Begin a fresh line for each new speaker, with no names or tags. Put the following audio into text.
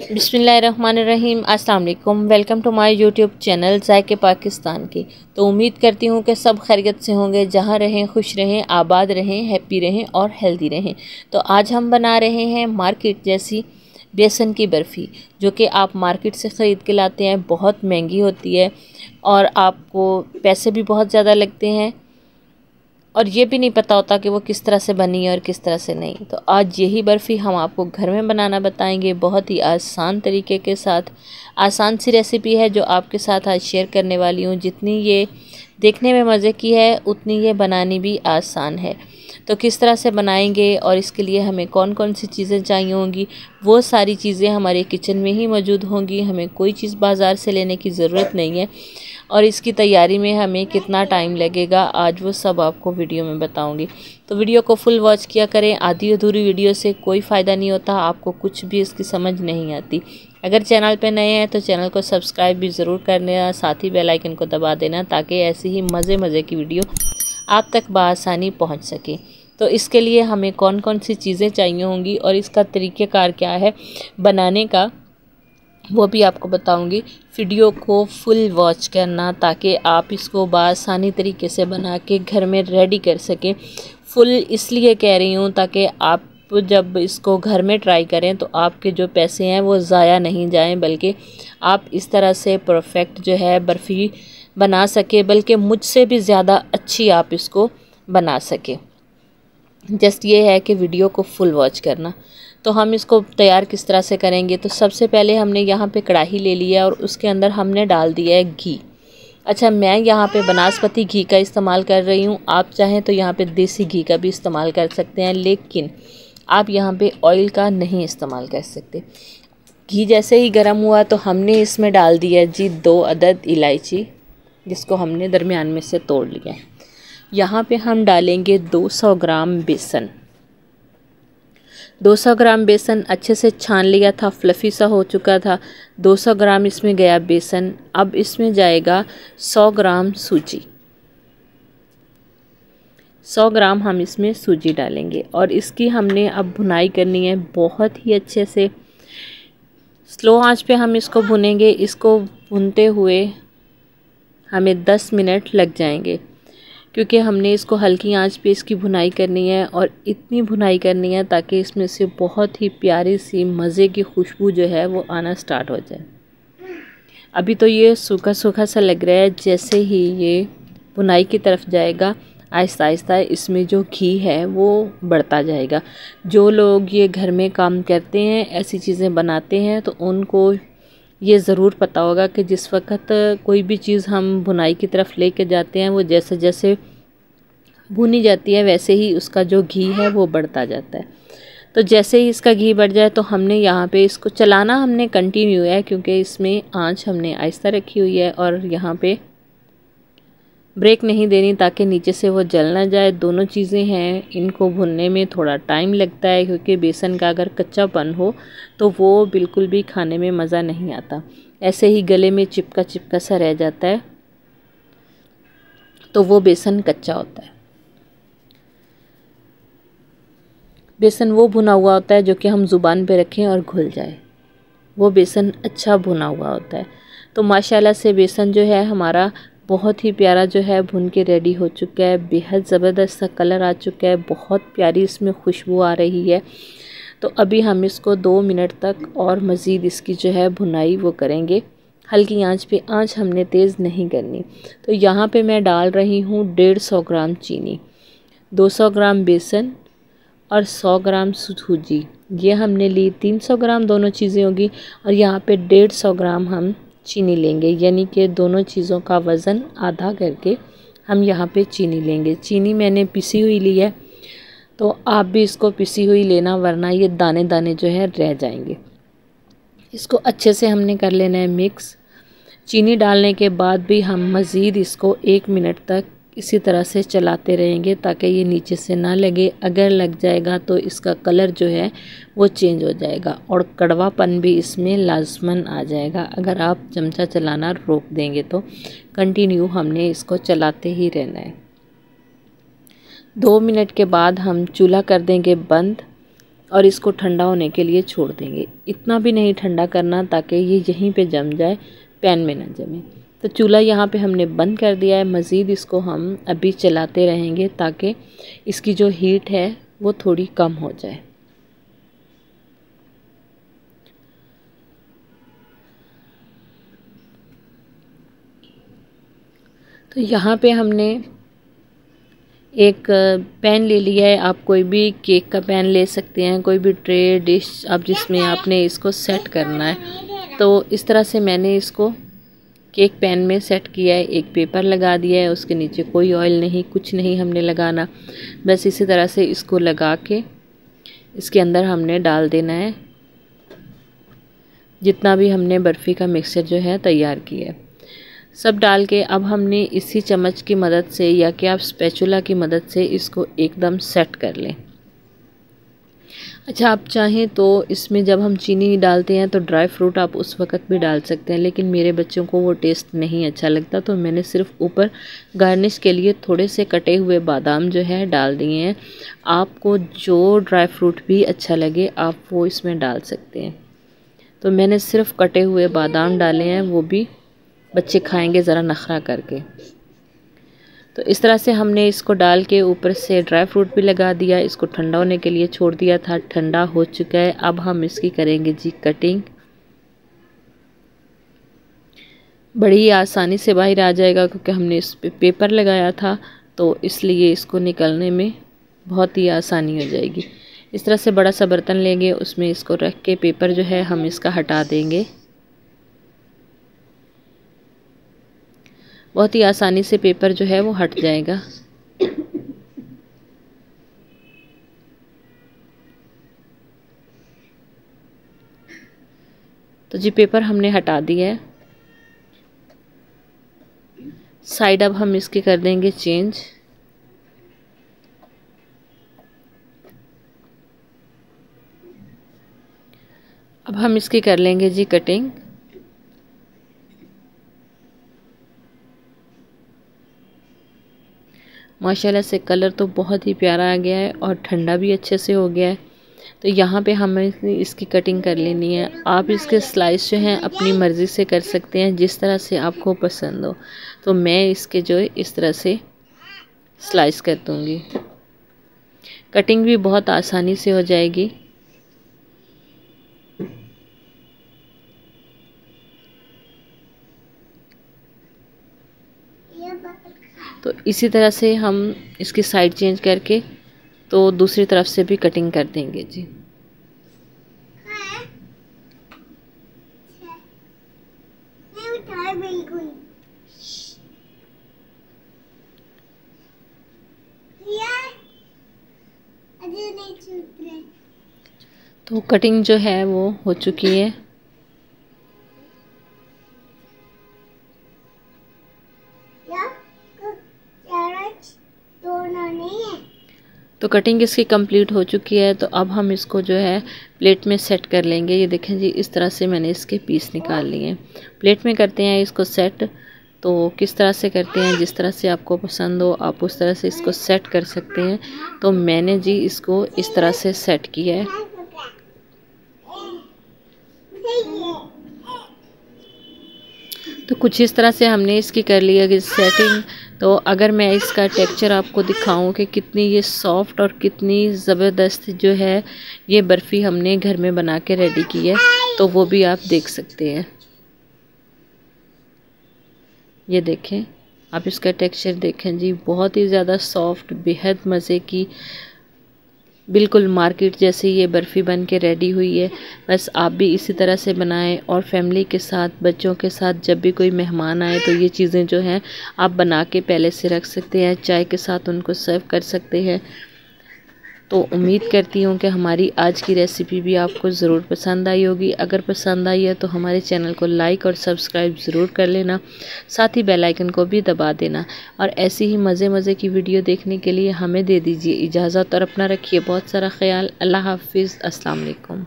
बिस्मिल्लाहिर्रहमानिर्रहीम। अस्सलाम वालेकुम। Welcome to my YouTube channel ज़ायके पाकिस्तान की। तो उम्मीद करती हूँ कि सब खैरियत से होंगे, जहाँ रहें खुश रहें, आबाद रहें, हैप्पी रहें और हेल्दी रहें। तो आज हम बना रहे हैं मार्केट जैसी बेसन की बर्फ़ी, जो कि आप मार्केट से ख़रीद के लाते हैं। बहुत महंगी होती है और आपको पैसे भी बहुत ज़्यादा लगते हैं और ये भी नहीं पता होता कि वो किस तरह से बनी है और किस तरह से नहीं। तो आज यही बर्फ़ी हम आपको घर में बनाना बताएंगे, बहुत ही आसान तरीके के साथ। आसान सी रेसिपी है जो आपके साथ आज शेयर करने वाली हूँ। जितनी ये देखने में मज़े की है उतनी ये बनानी भी आसान है। तो किस तरह से बनाएंगे और इसके लिए हमें कौन कौन सी चीज़ें चाहिए होंगी, वो सारी चीज़ें हमारे किचन में ही मौजूद होंगी। हमें कोई चीज़ बाज़ार से लेने की ज़रूरत नहीं है और इसकी तैयारी में हमें कितना टाइम लगेगा, आज वो सब आपको वीडियो में बताऊंगी। तो वीडियो को फुल वॉच किया करें। आधी अधूरी वीडियो से कोई फ़ायदा नहीं होता, आपको कुछ भी इसकी समझ नहीं आती। अगर चैनल पे नए हैं तो चैनल को सब्सक्राइब भी ज़रूर कर लेना, साथ ही बेल आइकन को दबा देना ताकि ऐसी ही मज़े की वीडियो आप तक बआसानी पहुँच सके। तो इसके लिए हमें कौन कौन सी चीज़ें चाहिए होंगी और इसका तरीक़ेकार क्या है बनाने का, वो भी आपको बताऊंगी। वीडियो को फुल वॉच करना ताकि आप इसको बआसानी तरीके से बना के घर में रेडी कर सकें। फुल इसलिए कह रही हूँ ताकि आप जब इसको घर में ट्राई करें तो आपके जो पैसे हैं वो ज़ाया नहीं जाएं, बल्कि आप इस तरह से परफेक्ट जो है बर्फ़ी बना सके, बल्कि मुझसे भी ज़्यादा अच्छी आप इसको बना सके। जस्ट ये है कि वीडियो को फुल वॉच करना। तो हम इसको तैयार किस तरह से करेंगे, तो सबसे पहले हमने यहाँ पे कढ़ाई ले लिया और उसके अंदर हमने डाल दिया है घी। अच्छा, मैं यहाँ पे बनास्पति घी का इस्तेमाल कर रही हूँ। आप चाहें तो यहाँ पे देसी घी का भी इस्तेमाल कर सकते हैं, लेकिन आप यहाँ पे ऑयल का नहीं इस्तेमाल कर सकते। घी जैसे ही गर्म हुआ तो हमने इसमें डाल दिया जी 2 अदद इलायची, जिसको हमने दरमियान में से तोड़ लिया है। यहाँ पे हम डालेंगे 200 ग्राम बेसन। 200 ग्राम बेसन अच्छे से छान लिया था, फ्लफ़ी सा हो चुका था। 200 ग्राम इसमें गया बेसन। अब इसमें जाएगा 100 ग्राम सूजी। 100 ग्राम हम इसमें सूजी डालेंगे और इसकी हमने अब भुनाई करनी है बहुत ही अच्छे से। स्लो आंच पे हम इसको भुनेंगे। इसको भुनते हुए हमें 10 मिनट लग जाएंगे, क्योंकि हमने इसको हल्की आंच पे इसकी भुनाई करनी है और इतनी भुनाई करनी है ताकि इसमें से बहुत ही प्यारी सी मज़े की खुशबू जो है वो आना स्टार्ट हो जाए। अभी तो ये सूखा सूखा सा लग रहा है। जैसे ही ये भुनाई की तरफ जाएगा, आहिस्ता आहिस्ता इसमें जो घी है वो बढ़ता जाएगा। जो लोग ये घर में काम करते हैं, ऐसी चीज़ें बनाते हैं, तो उनको ये ज़रूर पता होगा कि जिस वक्त कोई भी चीज़ हम भुनाई की तरफ लेके जाते हैं, वो जैसे जैसे भुनी जाती है वैसे ही उसका जो घी है वो बढ़ता जाता है। तो जैसे ही इसका घी बढ़ जाए तो हमने यहाँ पे इसको चलाना हमने कंटिन्यू है, क्योंकि इसमें आंच हमने आहिस्ता रखी हुई है और यहाँ पे ब्रेक नहीं देनी ताकि नीचे से वो जल ना जाए। दोनों चीज़ें हैं, इनको भुनने में थोड़ा टाइम लगता है, क्योंकि बेसन का अगर कच्चापन हो तो वो बिल्कुल भी खाने में मज़ा नहीं आता, ऐसे ही गले में चिपका चिपका सा रह जाता है, तो वो बेसन कच्चा होता है। बेसन वो भुना हुआ होता है जो कि हम ज़ुबान पे रखें और घुल जाए, वो बेसन अच्छा भुना हुआ होता है। तो माशाल्लाह से बेसन जो है हमारा बहुत ही प्यारा जो है भुन के रेडी हो चुका है। बेहद ज़बरदस्त सा कलर आ चुका है, बहुत प्यारी इसमें खुशबू आ रही है। तो अभी हम इसको 2 मिनट तक और मज़ीद इसकी जो है भुनाई वो करेंगे, हल्की आंच पे। आंच हमने तेज़ नहीं करनी। तो यहाँ पे मैं डाल रही हूँ 150 ग्राम चीनी, 200 ग्राम बेसन और 100 ग्राम सूजी। ये हमने ली 300 ग्राम दोनों चीज़ें होगी और यहाँ पे 150 ग्राम हम चीनी लेंगे, यानी कि दोनों चीज़ों का वज़न आधा करके हम यहाँ पे चीनी लेंगे। चीनी मैंने पिसी हुई ली है, तो आप भी इसको पिसी हुई लेना, वरना ये दाने दाने जो है रह जाएंगे। इसको अच्छे से हमने कर लेना है मिक्स। चीनी डालने के बाद भी हम मज़ीद इसको 1 मिनट तक इसी तरह से चलाते रहेंगे ताकि ये नीचे से ना लगे। अगर लग जाएगा तो इसका कलर जो है वो चेंज हो जाएगा और कड़वापन भी इसमें लाजमन आ जाएगा। अगर आप चमचा चलाना रोक देंगे तो कंटिन्यू हमने इसको चलाते ही रहना है। 2 मिनट के बाद हम चूल्हा कर देंगे बंद और इसको ठंडा होने के लिए छोड़ देंगे। इतना भी नहीं ठंडा करना ताकि ये यहीं पे जम जाए, पैन में ना जमे। तो चूल्हा यहाँ पे हमने बंद कर दिया है। मज़ीद इसको हम अभी चलाते रहेंगे ताकि इसकी जो हीट है वो थोड़ी कम हो जाए। तो यहाँ पे हमने एक पैन ले लिया है। आप कोई भी केक का पैन ले सकते हैं, कोई भी ट्रे डिश आप जिसमें आपने इसको सेट करना है। तो इस तरह से मैंने इसको केक पैन में सेट किया है। एक पेपर लगा दिया है, उसके नीचे कोई ऑयल नहीं, कुछ नहीं हमने लगाना। बस इसी तरह से इसको लगा के इसके अंदर हमने डाल देना है जितना भी हमने बर्फ़ी का मिक्सचर जो है तैयार किया है। सब डाल के अब हमने इसी चम्मच की मदद से या कि आप स्पैचुला की मदद से इसको एकदम सेट कर लें। अच्छा, आप चाहें तो इसमें जब हम चीनी डालते हैं तो ड्राई फ्रूट आप उस वक़्त भी डाल सकते हैं, लेकिन मेरे बच्चों को वो टेस्ट नहीं अच्छा लगता, तो मैंने सिर्फ ऊपर गार्निश के लिए थोड़े से कटे हुए बादाम जो है डाल दिए हैं। आपको जो ड्राई फ्रूट भी अच्छा लगे आप वो इसमें डाल सकते हैं। तो मैंने सिर्फ कटे हुए बादाम डाले हैं, वो भी बच्चे खाएंगे ज़रा नखरा करके। तो इस तरह से हमने इसको डाल के ऊपर से ड्राई फ्रूट भी लगा दिया। इसको ठंडा होने के लिए छोड़ दिया था, ठंडा हो चुका है। अब हम इसकी करेंगे जी कटिंग। बड़ी आसानी से बाहर आ जाएगा क्योंकि हमने इस पे पेपर लगाया था, तो इसलिए इसको निकलने में बहुत ही आसानी हो जाएगी। इस तरह से बड़ा सा बर्तन लेंगे, उसमें इसको रख के पेपर जो है हम इसका हटा देंगे। बहुत ही आसानी से पेपर जो है वो हट जाएगा। तो जी पेपर हमने हटा दिया है। साइड अब हम इसकी कर देंगे चेंज। अब हम इसकी कर लेंगे जी कटिंग। माशाल्लाह से कलर तो बहुत ही प्यारा आ गया है और ठंडा भी अच्छे से हो गया है। तो यहाँ पे हमें इसकी कटिंग कर लेनी है। आप इसके स्लाइस जो हैं अपनी मर्ज़ी से कर सकते हैं, जिस तरह से आपको पसंद हो। तो मैं इसके जो है इस तरह से स्लाइस कर दूँगी। कटिंग भी बहुत आसानी से हो जाएगी। तो इसी तरह से हम इसकी साइड चेंज करके तो दूसरी तरफ से भी कटिंग कर देंगे जी। तो कटिंग जो है वो हो चुकी है। तो कटिंग इसकी कंप्लीट हो चुकी है। तो अब हम इसको जो है प्लेट में सेट कर लेंगे। ये देखें जी, इस तरह से मैंने इसके पीस निकाल लिए हैं। प्लेट में करते हैं इसको सेट। तो किस तरह से करते हैं, जिस तरह से आपको पसंद हो आप उस तरह से इसको सेट कर सकते हैं। तो मैंने जी इसको इस तरह से सेट किया है। तो कुछ इस तरह से हमने इसकी कर लिया कि सेटिंग। तो अगर मैं इसका टेक्सचर आपको दिखाऊं कि कितनी ये सॉफ्ट और कितनी ज़बरदस्त जो है ये बर्फ़ी हमने घर में बना के रेडी की है, तो वो भी आप देख सकते हैं। ये देखें, आप इसका टेक्सचर देखें जी, बहुत ही ज़्यादा सॉफ्ट, बेहद मज़े की, बिल्कुल मार्केट जैसी ये बर्फ़ी बन के रेडी हुई है। बस आप भी इसी तरह से बनाएं और फैमिली के साथ, बच्चों के साथ जब भी कोई मेहमान आए तो ये चीज़ें जो हैं आप बना के पहले से रख सकते हैं, चाय के साथ उनको सर्व कर सकते हैं। तो उम्मीद करती हूँ कि हमारी आज की रेसिपी भी आपको ज़रूर पसंद आई होगी। अगर पसंद आई है तो हमारे चैनल को लाइक और सब्सक्राइब ज़रूर कर लेना, साथ ही बेल आइकन को भी दबा देना। और ऐसी ही मज़े की वीडियो देखने के लिए हमें दे दीजिए इजाज़त और अपना रखिए बहुत सारा ख्याल। अल्लाह हाफिज़, अस्सलाम वालेकुम।